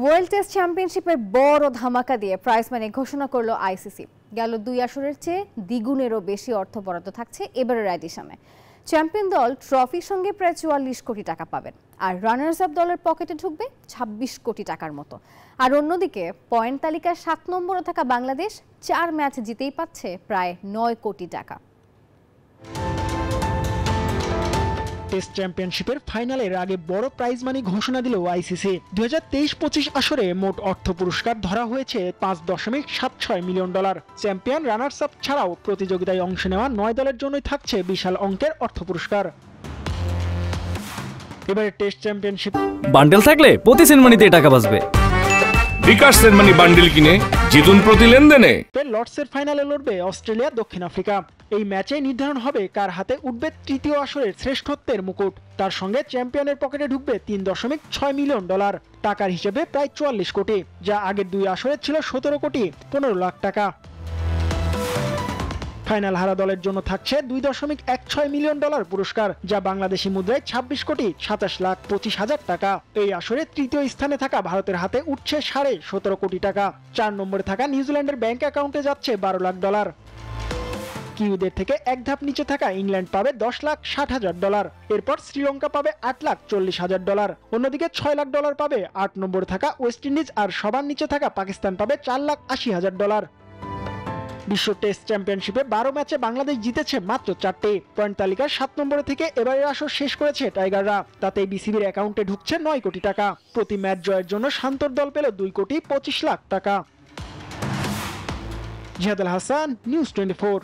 World test চ্যাম্পিয়নশিপের বড় ধামাকা দিয়ে প্রাইজ মানি ঘোষণা করলো আইসিসি। গেল 2 আসরের চেয়ে দ্বিগুণেরও বেশি অর্থ বরাদ্দ থাকছে এবারের এডিশনে। চ্যাম্পিয়ন দল ট্রফির সঙ্গে প্রায় 44 কোটি টাকা পাবেন, আর রানার্স আপ দলের পকেটে ঢুকবে 26 কোটি টাকার মতো। আর অন্যদিকে পয়েন্ট তালিকার 7 নম্বরে থাকা বাংলাদেশ 4 ম্যাচ জিতেই পাচ্ছে প্রায় 9 কোটি টাকা। টেস্ট চ্যাম্পিয়নশিপের ফাইনালের আগে বড় প্রাইজ মানি ঘোষণা দিল আইসিসি। 2023-25 আসরে মোট অর্থ পুরস্কার ধরা হয়েছে $5.76 মিলিয়ন। চ্যাম্পিয়ন, রানার্স আপ ছাড়াও প্রতিযোগিতায় অংশ নেওয়া 9 দলের জন্যই থাকছে বিশাল অঙ্কের অর্থ পুরস্কার। এবারে টেস্ট চ্যাম্পিয়নশিপ বান্ডেল থাকলে প্রতি সেনমানিতে টাকা বাঁচবে। বিকাশ সেনমানি বান্ডেল কিনে জিতুন প্রতি লেনদেনে। লর্ডসের ফাইনালে লড়বে অস্ট্রেলিয়া দক্ষিণ আফ্রিকা। এই ম্যাচে নির্ধারণ হবে কার হাতে উঠবে তৃতীয় আসরের শ্রেষ্ঠত্বের মুকুট। তার সঙ্গে চ্যাম্পিয়নের পকেটে ঢুকবে $3.6 মিলিয়ন, টাকার হিসেবে প্রায় 44 কোটি, যা আগের 2 আসরে ছিল 17 কোটি 15 লাখ টাকা। ফাইনাল হারা দলের জন্য থাকছে $2.16 মিলিয়ন পুরস্কার, যা বাংলাদেশি মুদ্রায় 26 কোটি 27 লাখ 25 হাজার টাকা। এই আসরে তৃতীয় স্থানে থাকা ভারতের হাতে উঠছে 17.5 কোটি টাকা। 4 নম্বরে থাকা নিউজিল্যান্ডের ব্যাংক অ্যাকাউন্টে যাচ্ছে $12 লাখ। কিউদের থেকে এক ধাপ নিচে থাকা ইংল্যান্ড পাবে $10,60,000। এরপর শ্রীলঙ্কা পাবে $8,40,000। অন্যদিকে $6 লাখ পাবে 8 নম্বরে থাকা ওয়েস্ট ইন্ডিজ, আর সবার নিচে থাকা পাকিস্তান পাবে $4,80,000। বিশ্ব টেস্ট চ্যাম্পিয়নশিপে 12 ম্যাচে বাংলাদেশ জিতেছে মাত্র 4টে। পয়েন্ট তালিকার 7 নম্বরে থেকে এবারের আসর শেষ করেছে টাইগাররা। তাতে বিসিবির অ্যাকাউন্টে ঢুকছে 9 কোটি টাকা। প্রতি ম্যাচ জয়ের জন্য শান্তর দল পেল 2 কোটি 25 লাখ টাকা। জিহাদ আল হাসান, নিউজ 24।